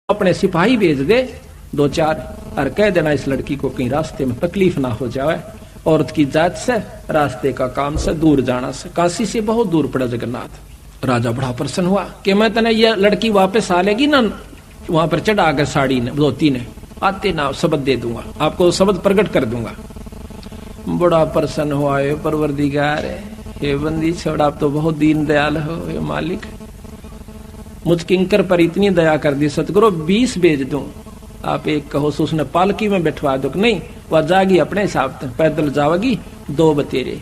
अपने सिपाही भेज दे दो चार और कह देना इस लड़की को कहीं रास्ते में तकलीफ ना हो जाए। औरत की जात से रास्ते का काम से दूर जाना से काशी से बहुत दूर पड़ा जगन्नाथ। राजा बड़ा प्रसन्न हुआ कि मैं तने ये लड़की वापस आ लेगी ना वहां पर चढ़ा कर साड़ी ने धोती ने आते ना शब्द दे दूंगा, आपको शब्द प्रकट कर दूंगा। बड़ा प्रसन्न हुआ है परवरदिगार, ये बंदी छोड़ आप तो बहुत दीन दयाल हो ये मालिक, मुझ किंकर पर इतनी दया कर दी सतगुरु 20 भेज दूं, आप एक कहो सो उसने पालकी में बैठवा दो। नहीं वह जागी अपने हिसाब से पैदल जाओगी 2 बतेरे।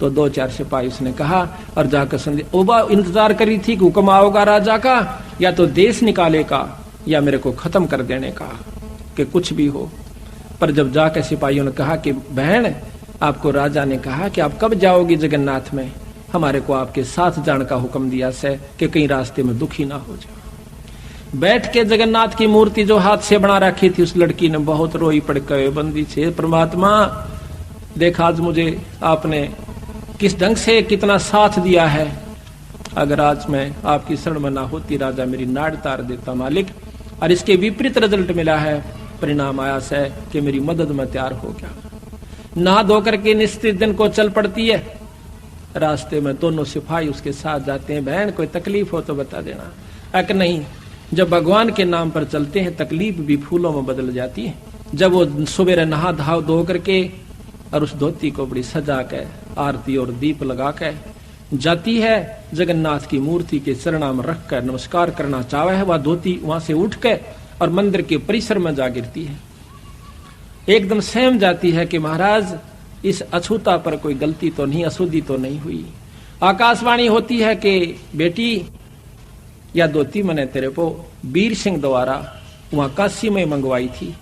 तो 2-4 सिपाही उसने कहा और जाकर संदेश ओबा इंतजार करी थी कि हुक्म आओगा राजा का, या तो देश निकाले का या मेरे को खत्म कर देने का कि कुछ भी हो। पर जब जाकर सिपाहियों ने कहा कि बहन आपको राजा ने कहा कि आप कब जाओगी जगन्नाथ में, हमारे को आपके साथ जाने का हुक्म दिया से कि कहीं रास्ते में दुखी ना हो जाए। बैठ के जगन्नाथ की मूर्ति जो हाथ से बना रखी थी उस लड़की ने बहुत रोई पड़ गए बंदी से, परमात्मा देखा आज मुझे आपने किस ढंग से कितना साथ दिया है, अगर आज मैं आपकी शरण में ना होती राजा मेरी नाड़ तार देता मालिक। और इसके विपरीत रिजल्ट मिला है, परिणाम आया से कि मेरी मदद में तैयार हो गया। नहा धो करके निश्चित दिन को चल पड़ती है। रास्ते में दोनों सिपाही उसके साथ जाते हैं, बहन कोई तकलीफ हो तो बता देना। अक नहीं, जब भगवान के नाम पर चलते हैं तकलीफ भी फूलों में बदल जाती है। जब वो सुबह नहा धाव धो करके और उस धोती को बड़ी सजा के आरती और दीप लगा के जाती है, जगन्नाथ की मूर्ति के चरणों में रख कर नमस्कार करना चाहे है, वह धोती वहां से उठ के और मंदिर के परिसर में जा गिरती है। एकदम सहम जाती है कि महाराज इस अछूता पर कोई गलती तो नहीं, अशुद्धि तो नहीं हुई। आकाशवाणी होती है कि बेटी या धोती मैंने तेरे को वीर सिंह द्वारा वहां काशी में मंगवाई थी,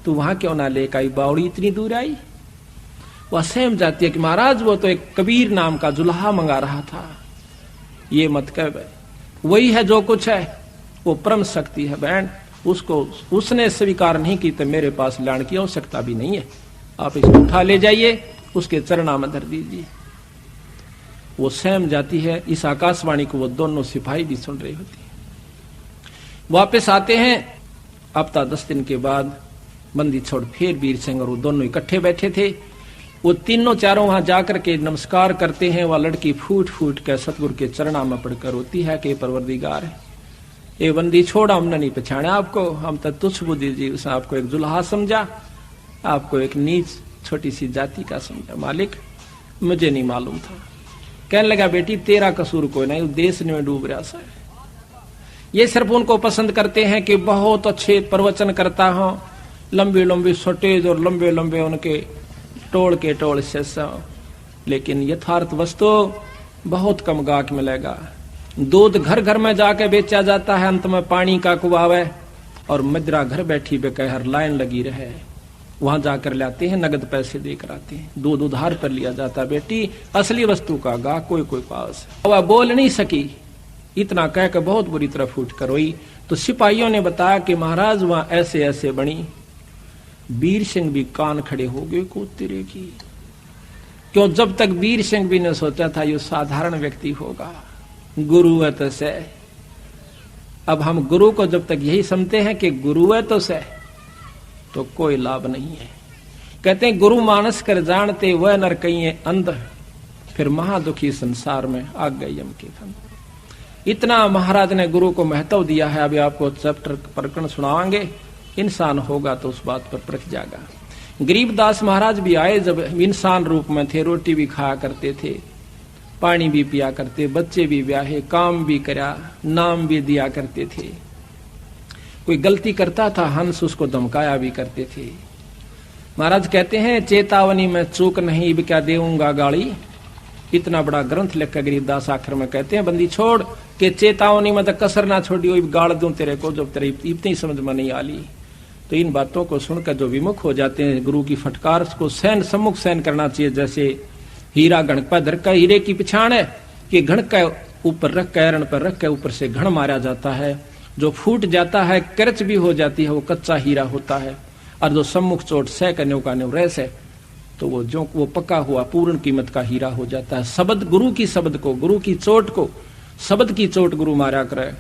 तू वहां क्यों ना लेकर आई, बावड़ी इतनी दूर आई। वह सहम जाती है कि महाराज वो तो एक कबीर नाम का जुल्हा मंगा रहा था, ये मत कह, वही है जो कुछ है, वो परम शक्ति है बहन, उसको उसने स्वीकार नहीं की तो मेरे पास लाने की आवश्यकता भी नहीं है, आप इसको उठा ले जाइए उसके चरणों में धर दीजिए। वो सहम जाती है। इस आकाशवाणी को वो दोनों सिपाही भी सुन रही होती है। वापस आते हैं हफ्ता 10 दिन के बाद, बंदी छोड़ फिर वीर सिंह और वो दोनों इकट्ठे बैठे थे। वो तीनों चारों वहां जाकर के नमस्कार करते हैं। वह लड़की फूट फूट कर सतगुरु के चरणों में पड़कर रोती है कि परवरदिगार है, ये बंदी छोड़ा, हमने नहीं पहचाना आपको, हम तो तुच्छ बुद्धि जी, उसने आपको एक जुल्हा समझा, आपको एक नीच छोटी सी जाति का समझा, मालिक मुझे नहीं मालूम था। कहने लगा बेटी तेरा कसूर कोई नहीं, देश में डूब रहा सा। ये सिर्फ उनको पसंद करते हैं कि बहुत अच्छे प्रवचन करता हो, लंबे लंबे सटेज और लंबे लंबे उनके टोल के टोल से, लेकिन यथार्थ वस्तु बहुत कम गाहक मिलेगा। दूध घर घर में जाके बेचा जाता है, अंत में पानी का कुआं है, और मदिरा घर बैठी बेकहर लाइन लगी रहे, वहां जाकर लाते हैं, नगद पैसे देकर आते हैं, दूध उधार पर लिया जाता है। बेटी असली वस्तु का गा कोई कोई पास। वह बोल नहीं सकी, इतना कहकर बहुत बुरी तरह फूट कर रोई। तो सिपाहियों ने बताया कि महाराज वहां ऐसे ऐसे बनी। वीर सिंह भी कान खड़े हो गए को तेरे की, क्यों जब तक वीर सिंह भी ने सोचा था ये साधारण व्यक्ति होगा, गुरु है तो से। अब हम गुरु को जब तक यही समझते हैं कि गुरु है तो से, तो कोई लाभ नहीं है। कहते हैं गुरु मानस कर जानते वह नर कहीं अंध, फिर महादुखी संसार में आ गए यम के फंद। इतना महाराज ने गुरु को महत्व दिया है। अभी आपको चैप्टर प्रकरण सुनावांगे, इंसान होगा तो उस बात पर परख जाएगा। गरीबदास महाराज भी आए, जब इंसान रूप में थे, रोटी भी खाया करते थे, पानी भी पिया करते, बच्चे भी ब्याहे, काम भी करा, नाम भी दिया करते थे। कोई गलती करता था हंस उसको धमकाया भी करते थे। महाराज कहते हैं चेतावनी में चूक नहीं, अब क्या देऊंगा गाली। इतना बड़ा ग्रंथ लिख कर गरीबदास आखिर में कहते हैं बंदी छोड़ के चेतावनी में तो कसर ना छोड़ी, गाड़ दूं तेरे को जब तेरे इतनी समझ में नहीं आली। तो इन बातों को सुनकर जो विमुख हो जाते हैं, गुरु की फटकार को सहन सम्मुख सहन करना चाहिए। जैसे हीरा घण पर धर का, हीरे की पिछाड़ है कि घण का ऊपर रख के एरण पर रख के ऊपर से घण मारा जाता है, जो फूट जाता है करच भी हो जाती है, वो कच्चा हीरा होता है। और जो सम्मुख चोट सह करने का रह है तो वो जो वो पक्का हुआ पूर्ण कीमत का हीरा हो जाता है। शब्द गुरु की शब्द को, गुरु की चोट को, शब्द की चोट गुरु मारा करे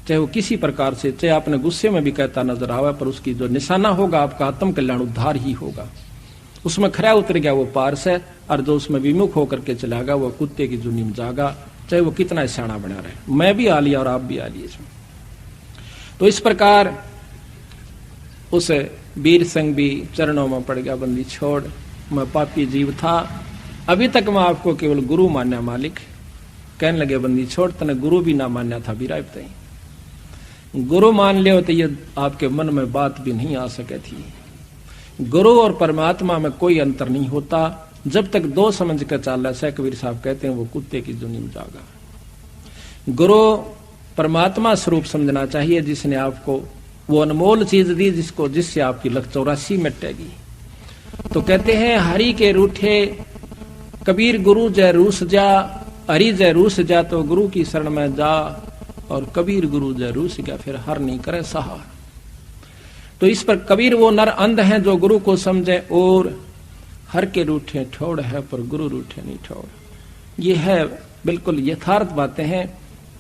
चाहे वो किसी प्रकार से, चाहे आपने गुस्से में भी कहता नजर आवे, पर उसकी जो निशाना होगा आपका आत्म कल्याण उद्धार ही होगा। उसमें खरा उतर गया वो पारस है, और जो उसमें विमुख होकर के चला गया वो कुत्ते की जुनी में जागा, चाहे वो कितना सियाना बना रहे। मैं भी आ लिया और आप भी आ लिए इसमें। तो इस प्रकार उस वीर सिंह भी चरणों में पड़ गया, बंदी छोड़, मैं पापी जीव था, अभी तक मैं आपको केवल गुरु मान्या मालिक। कहने लगे बंदी छोड़, तने गुरु भी ना मान्या था बीराय बताई। गुरु मान लियो तो ये आपके मन में बात भी नहीं आ सके थी। गुरु और परमात्मा में कोई अंतर नहीं होता, जब तक दो समझ कर चाल से कबीर साहब कहते हैं वो कुत्ते की जुनी में जागा। गुरु परमात्मा स्वरूप समझना चाहिए, जिसने आपको वो अनमोल चीज दी जिससे आपकी लख 84 मिटेगी। तो कहते हैं हरि के रूठे कबीर गुरु जय रूस जा, हरि जय रूस जा तो गुरु की शरण में जा, और कबीर गुरु जय रूस गया फिर हर नहीं करे सहार। तो इस पर कबीर वो नर अंध हैं जो गुरु को समझे, और हर के रूठे ठोड़ है पर गुरु रूठे नहीं ठोड़। ये है बिल्कुल यथार्थ बातें हैं,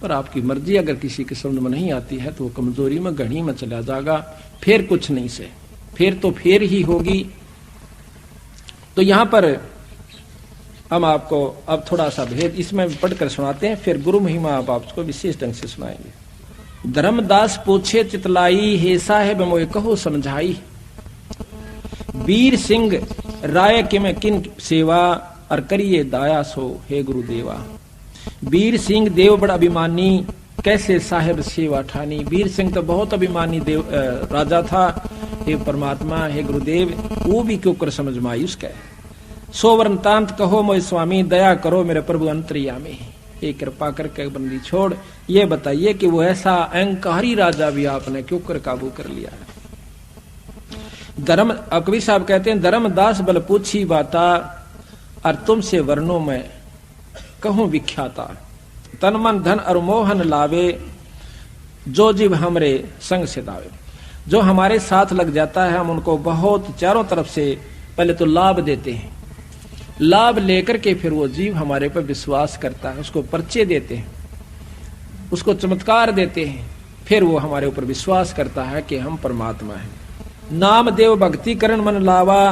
पर आपकी मर्जी अगर किसी के समझ में नहीं आती है तो वो कमजोरी में घड़ी में चला जाएगा, फिर कुछ नहीं से, फिर तो फिर ही होगी। तो यहां पर हम आपको अब थोड़ा सा भेद इसमें पढ़कर सुनाते हैं, फिर गुरु महिमा आप आपको विशेष ढंग से सुनाएंगे। धर्मदास पूछे चितलाई, हे साहेब मोए कहो समझाई। वीर सिंह राय के में किन सेवा, और करिए दाया सो हे गुरुदेवा। वीर सिंह देव बड़ा अभिमानी, कैसे साहेब सेवा ठानी। वीर सिंह तो बहुत अभिमानी देव राजा था। हे परमात्मा, हे गुरुदेव, वो भी क्यों कर समझ में आई उसके। सोवर्ण तांत कहो मोय स्वामी, दया करो मेरे प्रभु अंतर्यामी। ये कृपा करके बंदी छोड़, ये बताइए कि वो ऐसा अहंकारी राजा भी आपने क्यों कर काबू कर लिया है। धर्म कबीर साहब कहते हैं, धर्मदास बल पूछी बाता, और तुमसे वर्णों में कहूं विख्याता। तन मन धन और मोहन लावे, जो जीव हमरे संग से दावे। जो हमारे साथ लग जाता है हम उनको बहुत चारों तरफ से पहले तो लाभ देते हैं, लाभ लेकर के फिर वो जीव हमारे पर विश्वास करता है, उसको परिचय देते हैं, उसको चमत्कार देते हैं, फिर वो हमारे ऊपर विश्वास करता है कि हम परमात्मा हैं। नाम देव भक्ति करण मन लावा,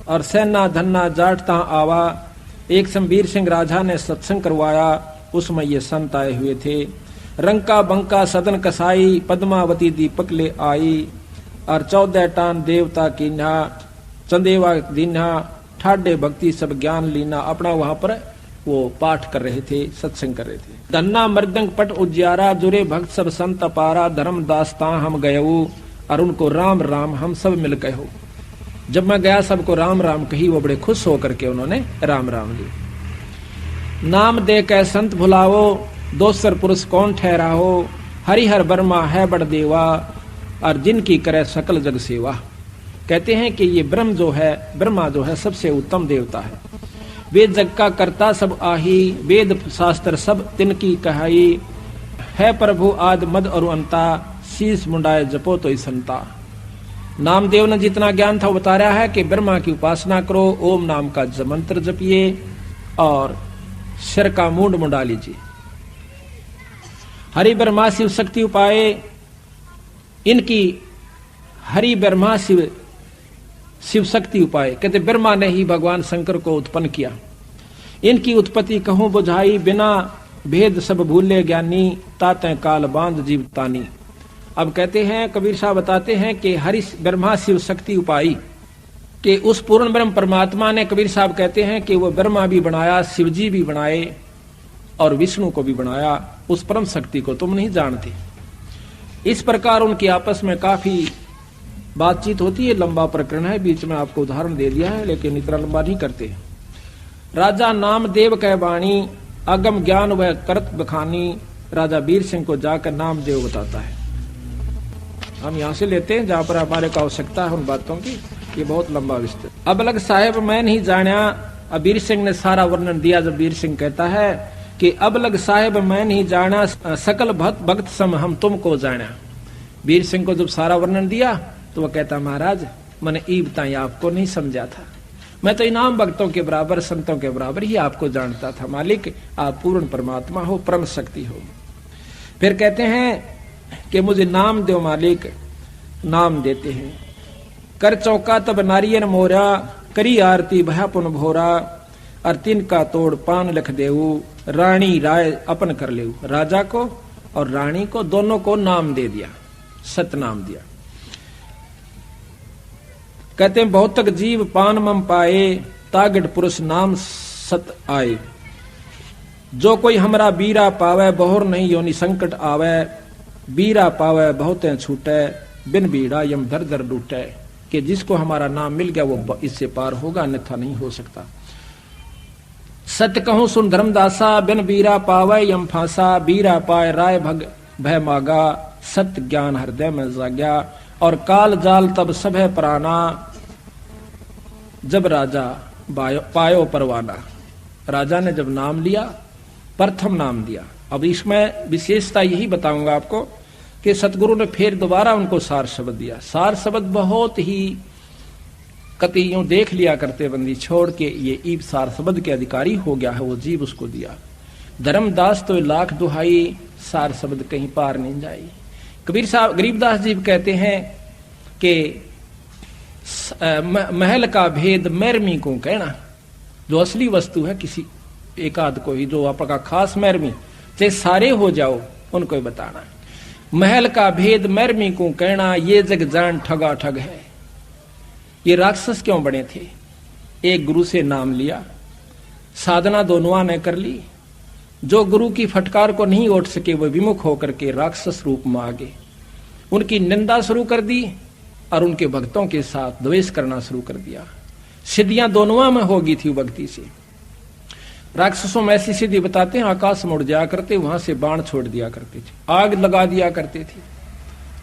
और सेना धन्ना जाटता आवा। एक संबीर सिंह राजा ने सत्संग करवाया, उसमें ये संत आए हुए थे। रंका बंका सदन कसाई, पद्मावती दीपक ले आई। और 14 टान देवता कीन्हा, चंदेवा दीन्हा, ठाडे भक्ति सब ज्ञान लीना। अपना वहां पर वो पाठ कर रहे थे, सत्संग कर रहे थे। धन्ना मृदंग पट उज्यारा, जुरे भक्त सब संत पारा। धर्म दासता हम गयऊ, और उनको राम राम हम सब मिल गए। जब मैं गया सबको राम राम कही, वो बड़े खुश होकर के उन्होंने राम राम ली। नाम दे के संत भुलाओ, दोसर पुरुष कौन ठहराओ। हरिहर वर्मा है बड़ देवा, और जिनकी करे सकल जग सेवा। कहते हैं कि ये ब्रह्म जो है, ब्रह्मा जो है सबसे उत्तम देवता है। वेद जग का कर्ता सब आही, वेद शास्त्र सब तिनकी कहाई। है प्रभु आद मद और अंता, शीश मुंडाए जपो तो संता। नामदेव ने जितना ज्ञान था वो बता रहा है कि ब्रह्मा की उपासना करो, ओम नाम का मंत्र जपिए, और सिर का मूंड मुंडा लीजिए। हरि ब्रह्मा शिव शक्ति उपाय, इनकी हरि ब्रह्मा शिव शिव शक्ति उपाय। कहते ब्रह्मा ने ही भगवान शंकर को उत्पन्न किया। इनकी उत्पत्ति कहूं बुझाई, बिना भेद सब भूले ज्ञानी। ताते काल बांध जीव तानी। अब कहते हैं कबीर साहब बताते हैं कि हरि ब्रह्मा शिव शक्ति उपाई, कि उस पूर्ण ब्रह्म परमात्मा ने, कबीर साहब कहते हैं कि वो ब्रह्मा भी बनाया, शिवजी भी बनाए, और विष्णु को भी बनाया। उस परम शक्ति को तुम नहीं जानते। इस प्रकार उनकी आपस में काफी बातचीत होती है। लंबा प्रकरण है, बीच में आपको उदाहरण दे दिया है, लेकिन इतना लंबा नहीं करते। राजा नामदेव कह बाणी, अगम ज्ञान वह करत बखानी। राजा वीर सिंह को जाकर नामदेव बताता है। हम यहाँ से लेते हैं जहां पर हमारे को आवश्यकता है उन बातों की, ये बहुत लंबा विस्तृत। अब लग साहेब मैं नहीं जाना, अब वीर सिंह ने सारा वर्णन दिया। जब वीर सिंह कहता है कि अब लग साहेब मैं नहीं जाना, सकल भक्त सम हम तुमको जाना। वीर सिंह को जब सारा वर्णन दिया तो वह कहता, महाराज मैंने ई बताई आपको नहीं समझा था, मैं तो इनाम भक्तों के बराबर, संतों के बराबर ही आपको जानता था। मालिक आप पूर्ण परमात्मा हो, परम शक्ति हो। फिर कहते हैं कि मुझे नाम दो मालिक, नाम देते हैं। कर चौका तब नारियन मोरा, करी आरती भया पुन भोरा, और तिन का तोड़ पान लख देऊ, रानी राय अपन कर लेऊ। राजा को और रानी को दोनों को नाम दे दिया, सतनाम दिया। कहते हैं बहुत तक जीव पान मम पाए, तागड़ पुरुष नाम सत आए। जो कोई हमरा बीरा पावे, बहुर नहीं योनि संकट आवे। बीरा पावे बहुते छूटे, बिन बीड़ा यम दर दर लूटे। कि जिसको हमारा नाम मिल गया वो इससे पार होगा, अन्यथा नहीं हो सकता। सत्य कहूं सुन धर्मदासा, बिन बीरा पावे यम फांसा। बीरा पाए राय भग भय मागा, सत्य ज्ञान हृदय में जाग्या। और काल जाल तब सब है प्राणा, जब राजा पायो परवाना। राजा ने जब नाम लिया, प्रथम नाम दिया। अब इसमें विशेषता यही बताऊंगा आपको कि सतगुरु ने फिर दोबारा उनको सार शब्द दिया। सार शब्द बहुत ही कति यूं देख लिया करते बंदी छोड़ के ये ईब सार शब्द के अधिकारी हो गया है, वो जीव उसको दिया। धर्मदास तो लाख दुहाई, सार शब्द कहीं पार नहीं जाई। कबीर साहब गरीबदास जी कहते हैं कि महल का भेद मैरमी को कहना। जो असली वस्तु है किसी एक आध को ही, जो आपका खास मैरमी, चाहे सारे हो जाओ उनको ही बताना। महल का भेद मैरमी को कहना, ये जग जान ठगा ठग है। ये राक्षस क्यों बने थे? एक गुरु से नाम लिया, साधना दोनों ने कर ली। जो गुरु की फटकार को नहीं उठ सके वो विमुख होकर के राक्षस रूप में आ गए। उनकी निंदा शुरू कर दी और उनके भक्तों के साथ द्वेष करना शुरू कर दिया। सिद्धियां दोनों में होगी थी भक्ति से। राक्षसों में ऐसी सिद्धि बताते हैं, आकाश में उड़ जाया करते, वहां से बाण छोड़ दिया करते थे, आग लगा दिया करते थे।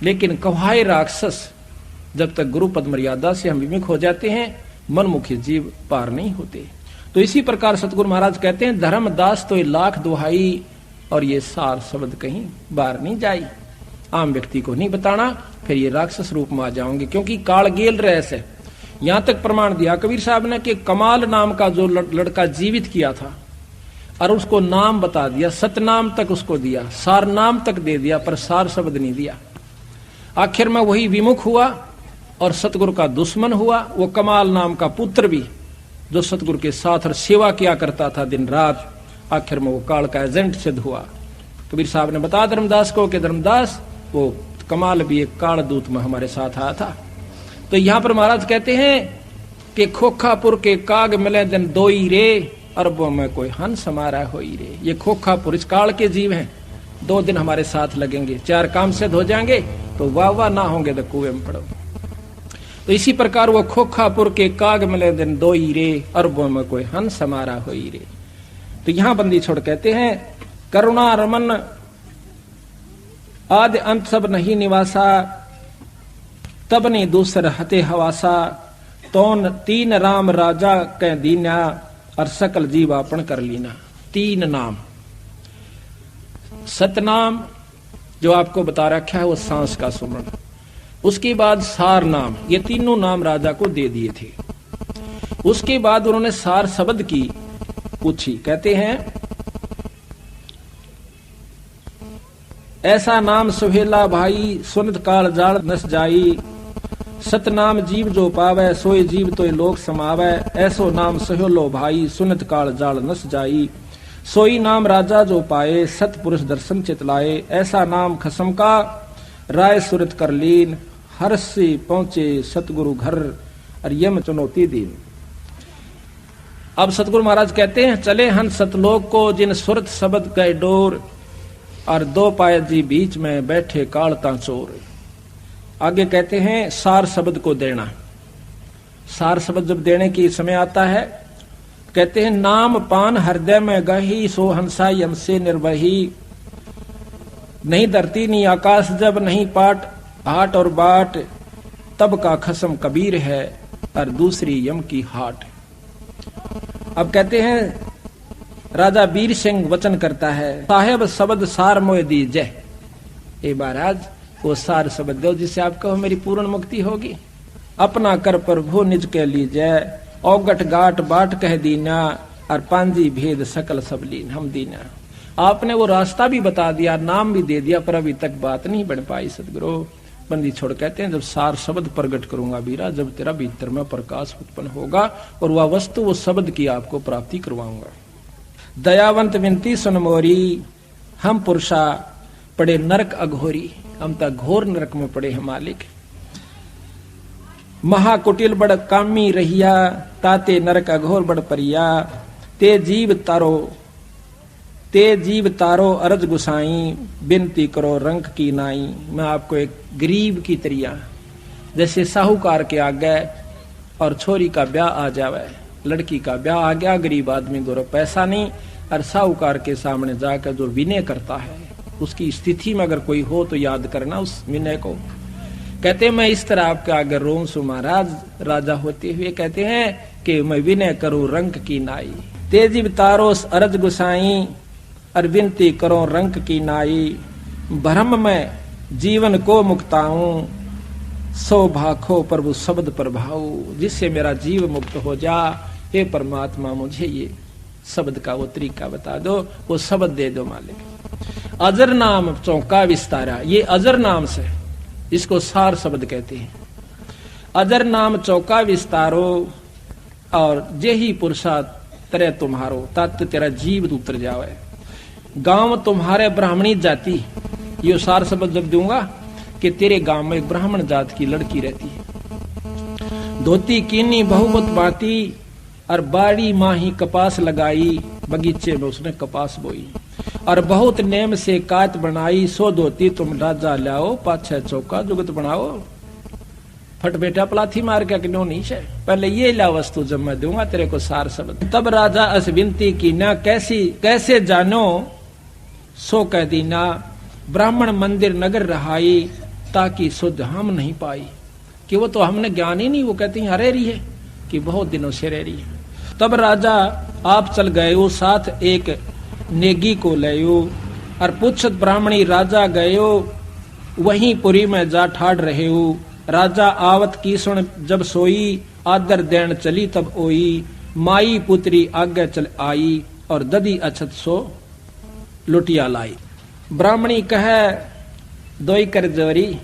लेकिन कव्हाए राक्षस जब तक गुरु पद मर्यादा से हम विमुख हो जाते हैं, मनमुखी जीव पार नहीं होते। तो इसी प्रकार सतगुरु महाराज कहते हैं, धर्मदास तो लाख दुहाई, और ये सार शब्द कहीं बार नहीं जाई। आम व्यक्ति को नहीं बताना, फिर ये राक्षस रूप में आ जाओगे, क्योंकि कालगेल रहस्य है। यहां तक प्रमाण दिया कबीर साहब ने कि कमाल नाम का जो लड़का जीवित किया था और उसको नाम बता दिया, सतनाम तक उसको दिया, सार नाम तक दे दिया, पर सार शब्द नहीं दिया। आखिर में वही विमुख हुआ और सतगुरु का दुश्मन हुआ। वो कमाल नाम का पुत्र भी जो सतगुरु के साथ और सेवा किया करता था दिन रात, आखिर में वो काल का एजेंट सिद्ध हुआ। कबीर साहब ने बताया धर्मदास को कि धर्मदास वो कमाल भी एक काल दूत में हमारे साथ आया था। तो यहां पर महाराज कहते हैं कि खोखापुर के काग मिले दिन दोई रे, अरबों में कोई हंस हमारा होई रे। ये खोखापुर इस काल के जीव हैं, 2 दिन हमारे साथ लगेंगे, 4 काम सिद्ध हो जाएंगे तो वाह वाह ना होंगे तो कुएं में पड़ो। तो इसी प्रकार वो खोखापुर के काग मिले दिन दोई रे, अरबों में कोई हंस हमारा होई रे। तो यहां बंदी छोड़ कहते हैं, करुणा रमन आदि अंत सब नहीं निवासा, तब नहीं दूसर हते हवासा। तोन 3 राम राजा कै दीना, और सकल जीव आपन कर लीना। 3 नाम, सतनाम जो आपको बता रखा है वो सांस का सुमरण, उसके बाद सार नाम, ये तीनों नाम राजा को दे दिए थे। उसके बाद उन्होंने सार शब्द की पूछी। कहते हैं, ऐसा नाम सुहेला भाई, सुनत काल जाल नस जाई। सतनाम जीव जो पावे, सोए जीव तो लोक समावे। ऐसो नाम सुहेलो भाई, सुनत काल जाल नस जाई। सोई नाम राजा जो पाए, सत पुरुष दर्शन चितलाए। ऐसा नाम खसम का, राय सुरत कर लीन। हर्ष से पहुंचे सतगुरु घर, और यम चुनौती दीन। अब सतगुरु महाराज कहते हैं, चले हन सतलोक को, जिन सुरत शब्द गए डोर। और 2 पाए जी बीच में बैठे कालता चोर। आगे कहते हैं, सार शब्द को देना। सार शब्द जब देने की समय आता है, कहते हैं, नाम पान हृदय में गही, सो हंसा यम से निर्वही। नहीं धरती नहीं आकाश जब, नहीं पाट हाट और बाट। तब का खसम कबीर है, और दूसरी यम की हाट। अब कहते हैं, राजा वीर सिंह वचन करता है, साहेब शब्द सार मोय दीजय। ए महाराज वो सार शब्द दो जिससे आप कहो मेरी पूर्ण मुक्ति होगी। अपना कर प्रभु निज के लीजय, औगट गाट बाट कह दीना। और पांजी भेद सकल सब लीन हम दीना। आपने वो रास्ता भी बता दिया, नाम भी दे दिया, पर अभी तक बात नहीं बन पाई सदगुरु। बंदी छोड़ कहते हैं जब सार शब्द प्रकट करूंगा वीरा, जब तेरा भीतर में प्रकाश उत्पन्न होगा और वह वस्तु वो शब्द की आपको प्राप्ति करवाऊंगा। दयावंत विनती सुन मोरी, हम पुरुषा पड़े नरक अघोरी, हम तक घोर नरक में पड़े हैं मालिक। महाकुटिल बड़ कामी रहिया, ताते नरक अघोर बड़ परिया, ते जीव तारो अरज गुसाई, बिनती करो रंक की नाई। मैं आपको एक गरीब की तरिया, जैसे साहूकार के आगे और छोरी का ब्याह आ जावे, लड़की का ब्याह आ गया, गरीब आदमी दो पैसा नहीं, और साहूकार के सामने जाकर जो विनय करता है, उसकी स्थिति में अगर कोई हो तो याद करना उस विनय को। कहते मैं इस तरह आपके आगे रोऊं सु महाराज, राजा होते हुए कहते हैं कि मैं विनय करूं रंक की नाई। तेजीब तारोस अरज गुसाई, और विनती करो रंक की नाई। भ्रम में जीवन को मुक्ताऊं, सो भाखो प्रभु शब्द प्रभाऊ। जिससे मेरा जीव मुक्त हो जा, हे परमात्मा मुझे ये शब्द का वो तरीका बता दो, वो शब्द दे दो मालिक। अजर नाम चौका विस्तारा, ये अजर नाम से, इसको सार शब्द कहते हैं। अजर नाम चौका विस्तारो, और जे ही पुरुषा तरह तुम्हारो, तत् तेरा जीव उतर जावे। गांव तुम्हारे ब्राह्मणी जाति, ये सार शब्द जब दूंगा कि तेरे गांव में एक ब्राह्मण जात की लड़की रहती है। धोती कीनी बहुमत बाती, और बाड़ी माही कपास लगाई, बगीचे में उसने कपास बोई। और बहुत नेम से कात बनाई, सो धोती तुम राजा लाओ, पाछे चौका जुगत बनाओ। फट बेटा पलाथी मार के क्यों नहीं है, पहले ये ला वस्तु जब मैं दूंगा तेरे को सार शब्द। तब राजा अस विनती की ना, कैसे जानो सो कह दी ना। ब्राह्मण मंदिर नगर रहाई, ताकि शुद्ध हम नहीं पाई। कि वो तो हमने ज्ञान ही नहीं, वो कहती है हरे रही है कि बहुत दिनों से रह रही है। तब राजा आप चल गए साथ एक नेगी को लयो, और पूछत ब्राह्मणी राजा गयो, वहीं पुरी में जा ठाड़ रहे हो। राजा आवत की सुन जब सोई, आदर देन चली तब ओई। माई पुत्री आगे चल आई, और ददी अछत सो लुटिया लाई। ब्राह्मणी कहे दोई कर जोरी,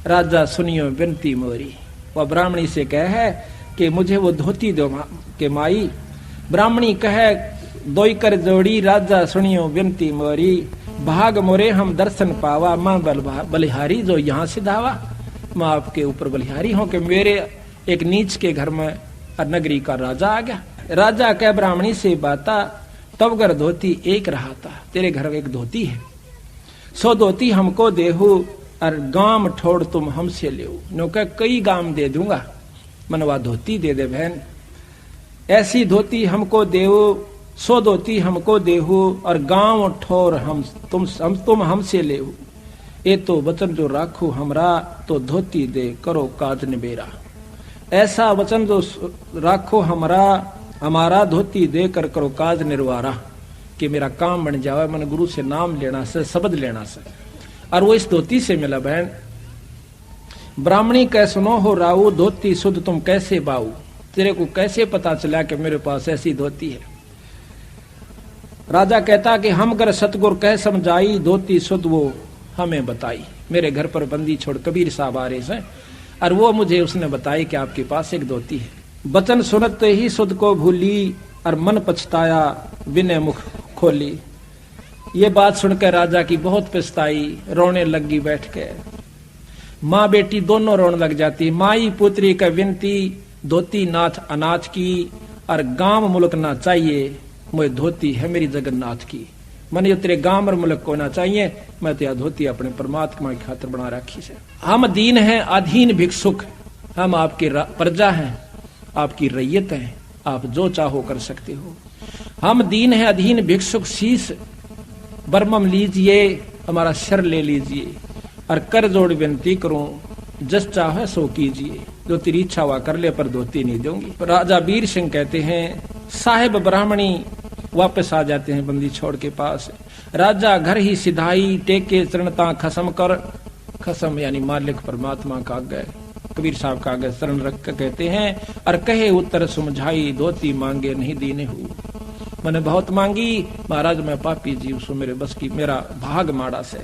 राजा सुनियो विनती मोरी। वह ब्राह्मणी से कहे कि मुझे वो धोती दो के माई। ब्राह्मणी कहे दोई कर जोड़ी, राजा सुनियो विनती मोरी। भाग मोरे हम दर्शन पावा, मां बलिहारी जो यहाँ से धावा। मैं आपके ऊपर बलिहारी हूं कि मेरे एक नीच के घर में नगरी का राजा आ गया। राजा कह ब्राह्मणी से बाता, तब घर धोती एक रहा था, तेरे घर एक धोती है, सो धोती हमको देहू, और गाम ठोड़ तुम हमसे ले। नो कह कई गाम दे दूंगा, मनवा धोती दे दे बहन। ऐसी धोती हमको देहू, सो धोती हमको देहू, और गांव ठोर तुम हमसे ले। ये तो वचन जो राखू हमरा, तो धोती दे करो काज निबेरा। ऐसा वचन जो राखो हमारा धोती दे कर करो काज निर्वारा, कि मेरा काम बन जावे। मन गुरु से नाम लेना से, शब्द लेना से, और वो इस धोती से मिला बहन। ब्राह्मणी कह सुनो हो राऊ, धोती शुद्ध तुम कैसे बाऊ। तेरे को कैसे पता चला कि मेरे पास ऐसी धोती है। राजा कहता कि हम कर सतगुर कह समझाई, धोती शुद्ध वो हमें बताई। मेरे घर पर बंदी छोड़ कबीर साहब आ रहे हैं, और वो मुझे उसने बताई कि आपके पास एक धोती है। बचन सुनते ही सुध को भूली, और मन पछताया विनय मुख खोली। ये बात सुनकर राजा की बहुत पछताई, रोने लगी बैठ के। माँ बेटी दोनों रोने लग जाती। माई पुत्री का विनती, धोती नाथ अनाथ की, और गांव मुल्क ना चाहिए, मुझे धोती है मेरी जगन्नाथ की। मन जो तेरे गांव और मुल्क को ना चाहिए, मैं तो यह धोती अपने परमात्मा की खातिर बना रखी है। हम दीन हैं अधीन भिक्षुक, हम आपकी प्रजा हैं, आपकी रैयत हैं, आप जो चाहो कर सकते हो। हम दीन हैं अधीन भिक्षुक, शीश बरमम लीजिए, हमारा शर ले लीजिए, और कर जोड़ विनती करूं, जस चाहे सो कीजिए। जो तेरी इच्छा हुआ कर ले, पर धोती नहीं दूंगी। राजा वीर सिंह कहते हैं, साहेब ब्राह्मणी वापस आ जाते हैं बंदी छोड़ के पास। राजा घर ही सिधाई, टेके चरणता खसम कर। खसम यानी मालिक परमात्मा का आगे, कबीर साहब का आगे शरण रख कर कहते हैं, और कहे उत्तर समझाई, धोती मांगे नहीं दीने हूँ। मैंने बहुत मांगी, महाराज मैं पापी जीव सो, मेरे बस की मेरा भाग माड़ा से।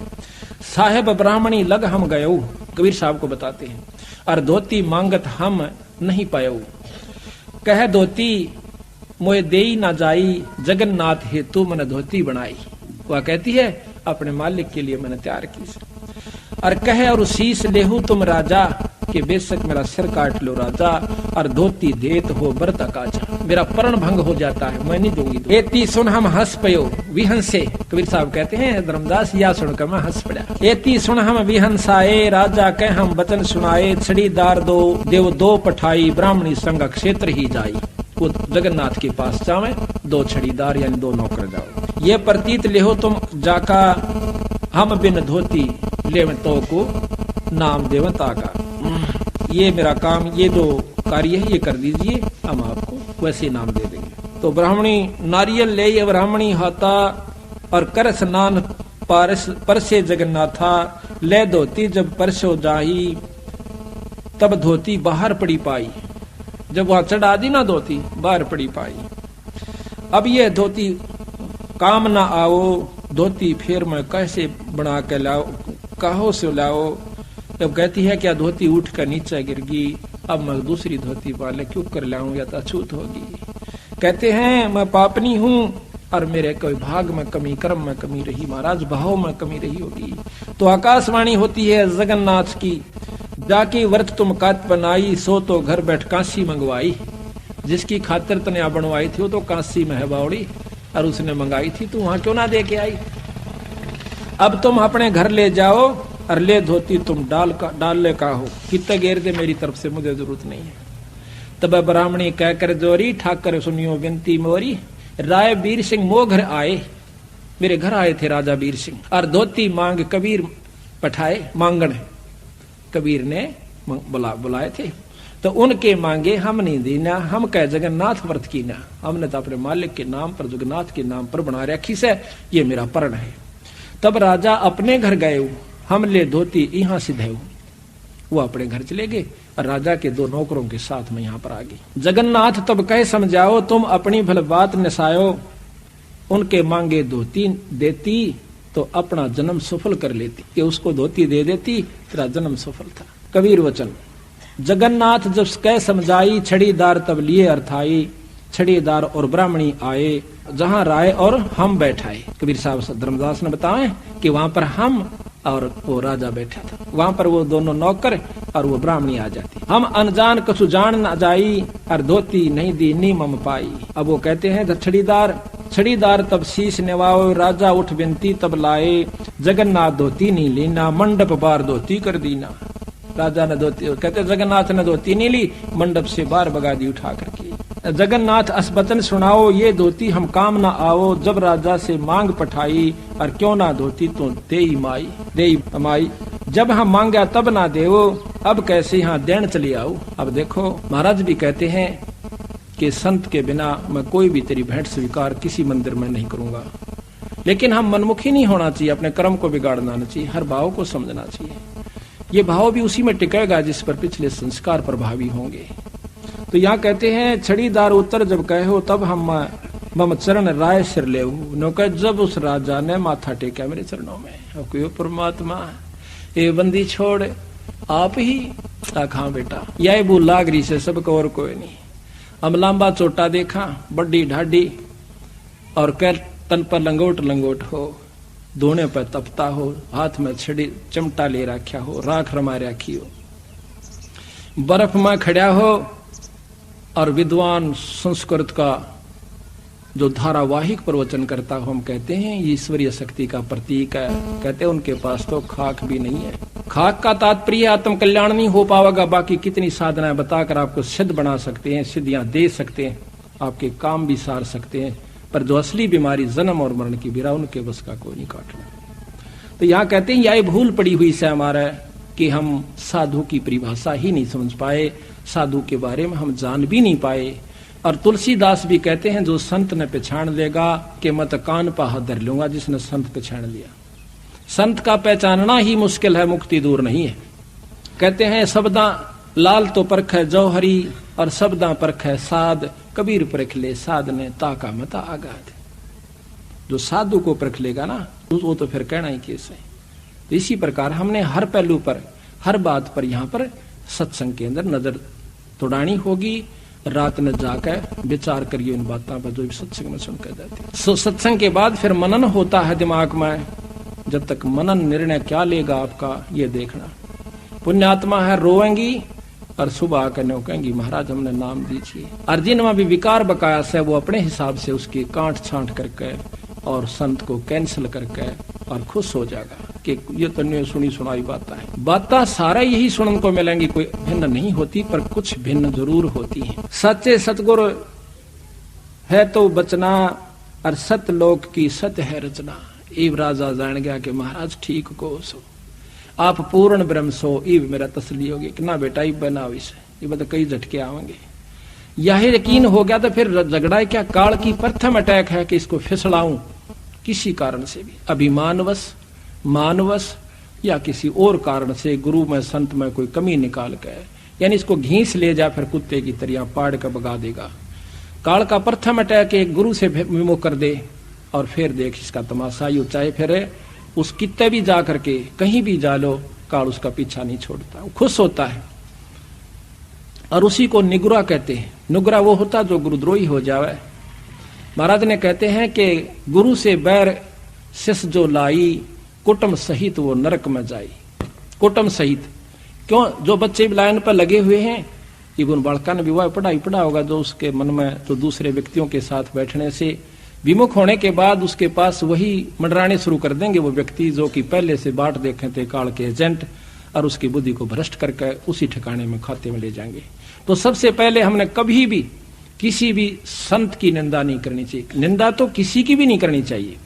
साहेब ब्राह्मणी लग हम गयो, कबीर साहब को बताते हैं, और धोती मांगत हम नहीं पायो। कह धोती मोए देई ना जाई, जगन्नाथ हेतु मैंने धोती बनाई। वह कहती है अपने मालिक के लिए मैंने तैयार की। और कहे और शीश लेहू तुम राजा, कि बेशक मेरा सिर काट लो राजा, और धोती देत हो बरता काजा। मेरा परण भंग हो जाता है, मैं नहीं दूंगी। एती सुन हम हंस पयो विहंसे, कबीर साहब कहते हैं धर्मदास या सुनकर मैं हंस पड़ा। एती सुन हम विहंसाए, राजा कह हम वचन सुनाए, छड़ीदार दो देव दो पठाई, ब्राह्मणी संग क्षेत्र ही जाई। वो जगन्नाथ के पास जावे, दो छड़ीदार यानी दो नौकर जाओ। ये प्रतीत लेहो तुम जाका, हम बिन धोती ले तो को नाम देवता का। ये मेरा काम, ये जो कार्य है ये कर दीजिए, हम आपको वैसे नाम दे देंगे। तो ब्राह्मणी नारियल ले ये ब्राह्मणी हाथा, और कर स्नान परसे जगन्नाथा, ले धोती जब परसो जाही, तब धोती बाहर पड़ी पाई। जब वहां चढ़ा दी ना धोती, बाहर पड़ी पाई। अब ये धोती काम ना आओ, धोती फिर मैं कैसे बना के लाओ, कहो से लाओ। जब कहती है क्या धोती उठ कर नीचे गिर गई, अब मैं दूसरी धोती वाले क्यों कर लाऊं, या तो अछूत होगी। कहते हैं मैं पापनी हूं, और मेरे कोई भाग में कमी, कर्म में कमी रही, महाराज भाव में कमी रही होगी। तो आकाशवाणी होती है जगन्नाथ की, जाके व्रत तुम कात बनाई, सो तो घर बैठ कांसी मंगवाई। जिसकी खातिर तने बनवाई थी वो तो कांसी में है बावड़ी, और उसने मंगाई थी, तो वहां क्यों ना दे के आई। अब तुम अपने घर ले जाओ, और ले धोती तुम डाल ले का हो, कितने गेर दे मेरी तरफ से, मुझे जरूरत नहीं है। तब ब्राह्मणी कहकर जोरी, ठाकर सुनियो विनती मोरी, राय वीर सिंह मो घर आए, मेरे घर आए थे राजा वीर सिंह, और धोती मांग कबीर पठाए। मांगण कबीर ने बुलाए थे, तो उनके मांगे हम नहीं दीना, हम कह जगन्नाथ व्रत की ना, हमने तो अपने मालिक के नाम पर, जगन्नाथ के नाम पर बना रखी से, ये मेरा परण है। तब राजा अपने घर गए, हम ले धोती यहाँ सिधे। वो अपने घर चले गए, और राजा के दो नौकरों के साथ में यहाँ पर आ गई। जगन्नाथ तब कहे समझाओ, तुम अपनी भल बात नसायो, उनके मांगे धोती देती, तो अपना जन्म सफल कर लेती। कि उसको धोती दे देती, तेरा जन्म सफल था। कबीर वचन। जगन्नाथ जब कह समझाई, छड़ीदार तब लिए अर्थाई, छड़ीदार और ब्राह्मणी आए, जहां राय और हम बैठाए। कबीर साहब धर्मदास ने बताए कि वहां पर हम और वो राजा बैठा था, वहां पर वो दोनों नौकर और वो ब्राह्मणी आ जाती। हम अनजान कछु जान न जाई, और धोती नहीं दी नी मम पाई। अब वो कहते हैं छड़ीदार तब शीश नेवाओ, राजा उठ विनती तब लाए, जगन्नाथ धोती नहीं लेना, मंडप बार धोती कर दीना। राजा ने धोती, कहते जगन्नाथ ने धोती नहीं ली, मंडप से बाहर भगा दी उठा करके। जगन्नाथ असबतन सुनाओ, ये धोती हम काम ना आओ, जब राजा से मांग पठाई, और क्यों ना धोती तो देई माई। जब हम मांगा तब ना देवो, अब कैसे यहाँ देन चली आओ। अब देखो महाराज भी कहते हैं कि संत के बिना मैं कोई भी तेरी भेंट स्वीकार किसी मंदिर में नहीं करूंगा। लेकिन हम मनमुखी नहीं होना चाहिए, अपने कर्म को बिगाड़ना नहीं चाहिए, हर भाव को समझना चाहिए। ये भाव भी उसी में टिकेगा जिस पर पिछले संस्कार प्रभावी होंगे। तो यहाँ कहते हैं छड़ीदार उत्तर जब कहो, तब हम मम चरण राय सिर ले। जब उस राजा ने माथा टेका मेरे चरणों में, कोई परमात्मा ये बंदी छोड़ आप ही आखा बेटा, यह भूल लागरी से सबको और कोई नहीं। हम लांबा चोटा देखा, बड्डी ढाडी, और कह तन पर लंगोट हो, धोने पर तपता हो, हाथ में छड़ी चमटा ले रखा हो, राख रमा रखी हो, बर्फ में खड़ा हो, और विद्वान संस्कृत का जो धारावाहिक प्रवचन करता हो, हम कहते हैं ईश्वरीय शक्ति का प्रतीक है। कहते हैं उनके पास तो खाक भी नहीं है। खाक का तात्पर्य आत्म कल्याण नहीं हो पाएगा, बाकी कितनी साधनाएं बताकर आपको सिद्ध बना सकते हैं, सिद्धियां दे सकते हैं, आपके काम भी सार सकते हैं, पर जो असली बीमारी जन्म और मरण की बिरा, उनके बस का कोई नहीं काटना। तो यहाँ कहते हैं यह भूल पड़ी हुई से हमारा कि हम साधु की परिभाषा ही नहीं समझ पाए, साधु के बारे में हम जान भी नहीं पाए। और तुलसीदास भी कहते हैं जो संत ने पहचान लेगा कि मत कान पा धर लूंगा, जिसने संत पहचान लिया। संत का पहचानना ही मुश्किल है, मुक्ति दूर नहीं है। कहते हैं शब्दा लाल तो परख है जौहरी, और शब्दा परख है साध, कबीर परख ले साधने ताका मता आगाध। जो साधु को परख लेगा ना वो तो फिर कहना ही कैसे। तो इसी प्रकार हमने हर पहलू पर, हर बात पर यहाँ पर सत्संग के अंदर नजर तोड़ानी होगी। रात में जाकर विचार करिए इन बातों पर जो सत्संग में सुनकर जाती है। सो सत्संग के बाद फिर मनन होता है दिमाग में। जब तक मनन निर्णय क्या लेगा आपका ये देखना। पुण्यात्मा है रोएंगी और सुबह आकर नो कहेंगी महाराज हमने नाम दीजिए। और जिनमें भी विकार बकाया है वो अपने हिसाब से उसकी काट छांट करके और संत को कैंसिल करके और खुश हो जाएगा कि ये तो नहीं सुनी सुनाई बातें सारा यही सुनने को मिलेंगी। कोई भिन्न नहीं होती पर कुछ भिन्न जरूर होती है। सच्चे सतगुरु है तो बचना और सतलोक की सत्य है रचना। इब राजा जान गया कि महाराज ठीक को सो आप पूर्ण ब्रह्म सो। इब मेरा तसली होगी कि ना बेटा इब बनाओ इसे, ये बता कई झटके आवेंगे। यही यकीन हो गया तो फिर झगड़ा क्या काल की प्रथम अटैक है कि इसको फिसलाऊं किसी कारण से भी, अभिमानवश मानवश या किसी और कारण से, गुरु में संत में कोई कमी निकाल कर, यानी इसको घींस ले जा फिर कुत्ते की तरह पाड़ कर भगा देगा। काल का प्रथम अटैक एक गुरु से विमुख कर दे और फिर देख इसका तमाशा। यू चाहे फिर उस कित्ते भी जा करके कहीं भी जा लो, काल उसका पीछा नहीं छोड़ता, वो खुश होता है। और उसी को निगुरा कहते हैं। निगुरा वो होता जो गुरुद्रोही हो जावे। महाराज ने कहते हैं कि गुरु से बैर शिष जो लाई, कुटुंब सहित वो नरक में जाई। कुटुंब सहित क्यों? जो बच्चे लाइन पर लगे हुए हैं, इवन बालका ने विवाह पढ़ा होगा, जो उसके मन में तो दूसरे व्यक्तियों के साथ बैठने से विमुख होने के बाद उसके पास वही मंडराने शुरू कर देंगे वो व्यक्ति जो कि पहले से बाट देखे थे काल के एजेंट, और उसकी बुद्धि को भ्रष्ट करके उसी ठिकाने में खाते में ले जाएंगे। तो सबसे पहले हमने कभी भी किसी भी संत की निंदा नहीं करनी चाहिए। निंदा तो किसी की भी नहीं करनी चाहिए,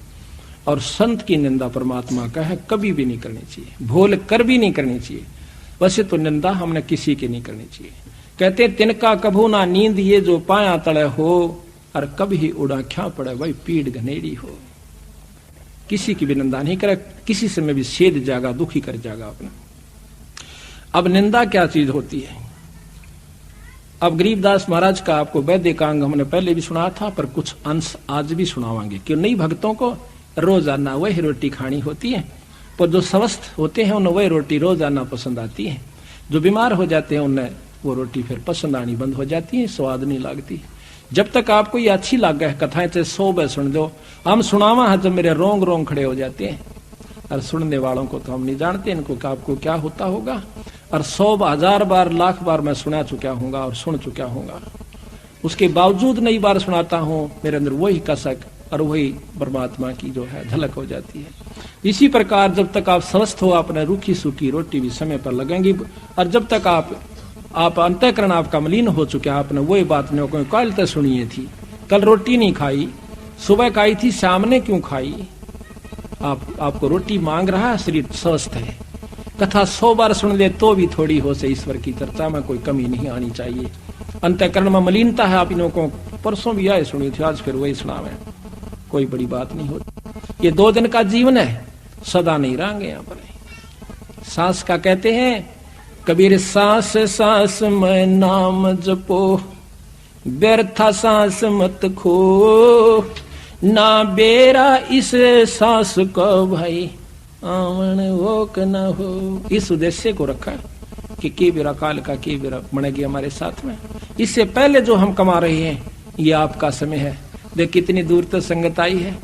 और संत की निंदा परमात्मा का है कभी भी नहीं करनी चाहिए, भूल कर भी नहीं करनी चाहिए। वैसे तो निंदा हमने किसी की नहीं करनी चाहिए। कहते तिनका कभू ना नींद ये जो पाया तले हो, और कभी उड़ा क्या पड़े भाई पीड़ घनेड़ी हो। किसी की भी निंदा नहीं करे, किसी से में भी छेद जाएगा, दुखी कर जाएगा अपना। अब निंदा क्या चीज होती है? अब गरीबदास महाराज का आपको वैदिकांग हमने पहले भी सुना था, पर कुछ अंश आज भी सुनावांगे। क्यों नई भक्तों को रोजाना वही रोटी खानी होती है, पर जो स्वस्थ होते हैं उन्हें वही रोटी रोजाना पसंद आती है। जो बीमार हो जाते हैं उन्हें वो रोटी फिर पसंद आनी बंद हो जाती है, स्वाद नहीं लगती। जब तक आपको ये अच्छी लग है कथाएं चाहे 100 बार सुन दो, हम सुनावा है जब मेरे रोंग रोंग खड़े हो जाते हैं। और सुनने वालों को तो हम नहीं जानते इनको कि आपको क्या होता होगा। और 100 1000 बार लाख बार मैं सुना चुका हूँ और सुन चुका हूँ, उसके बावजूद नई बार सुनाता हूँ, मेरे अंदर वही कसक और वही परमात्मा की जो है झलक हो जाती है। इसी प्रकार जब तक आप स्वस्थ हो, आपने रूखी सूखी रोटी भी समय पर लगेंगी। और जब तक आप अंतःकरण आपका मलिन हो चुका, आपने वही बात नहीं कल तक सुनिए थी, कल रोटी नहीं खाई, सुबह खाई थी, शाम ने क्यों खाई? आपको रोटी मांग रहा है, शरीर स्वस्थ है। कथा 100 बार सुन ले तो भी थोड़ी हो से ईश्वर की चर्चा में कोई कमी नहीं आनी चाहिए। अंतःकरण में मलिनता है आप इनों को, परसों भी आए सुनी थी, आज फिर वही सुनावे, कोई बड़ी बात नहीं होती। ये 2 दिन का जीवन है, सदा नहीं रहेंगे यहाँ पर। सांस का कहते हैं कबीर, सांस सांस में नाम जपो, व्यर्था सांस मत खो, ना बेरा इस सांस को भाई आवन वो क न हो। इस उद्देश्य को रखा कि के बेरा काल का के बेरा बनेगी हमारे साथ में। इससे पहले जो हम कमा रहे हैं ये आपका समय है। देख कितनी दूर तक संगत आई है,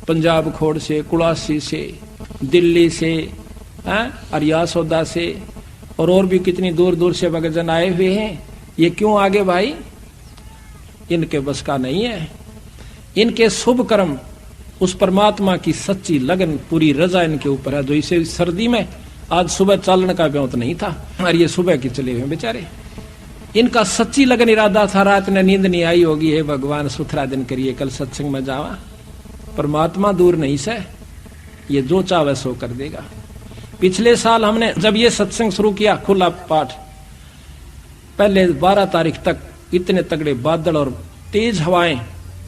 पंजाब खोड़ से, कुलासी से, दिल्ली से, अरियासौदा से, और भी कितनी दूर दूर से भक्तजन आए हुए हैं। ये क्यों आगे भाई? इनके बस का नहीं है। इनके शुभ कर्म, उस परमात्मा की सच्ची लगन, पूरी रजा इनके ऊपर है। जो इसे सर्दी में आज सुबह चालन का ब्योत नहीं था और ये सुबह के चले हुए बेचारे। इनका सच्ची लगन इरादा था, रात ने नींद नहीं आई होगी, हे भगवान सुथरा दिन करिए, कल सत्संग में जावा। परमात्मा दूर नहीं से, ये जो चाहे सो कर देगा। पिछले साल हमने जब ये सत्संग शुरू किया, खुला पाठ, पहले 12 तारीख तक इतने तगड़े बादल और तेज हवाएं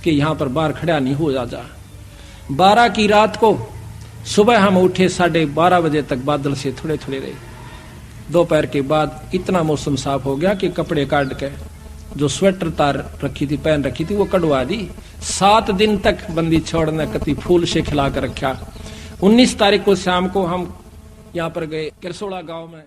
कि यहां पर बाहर खड़ा नहीं हो जा। 12 की रात को सुबह हम उठे 12:30 बजे तक बादल से थोड़े थोड़े रहे। दोपहर के बाद इतना मौसम साफ हो गया कि कपड़े काट के जो स्वेटर तार रखी थी, पहन रखी थी, वो कटवा दी। 7 दिन तक बंदी छोड़ने कति फूल से खिला कर रखा। 19 तारीख को शाम को हम यहाँ पर गए, किरसोड़ा गांव में।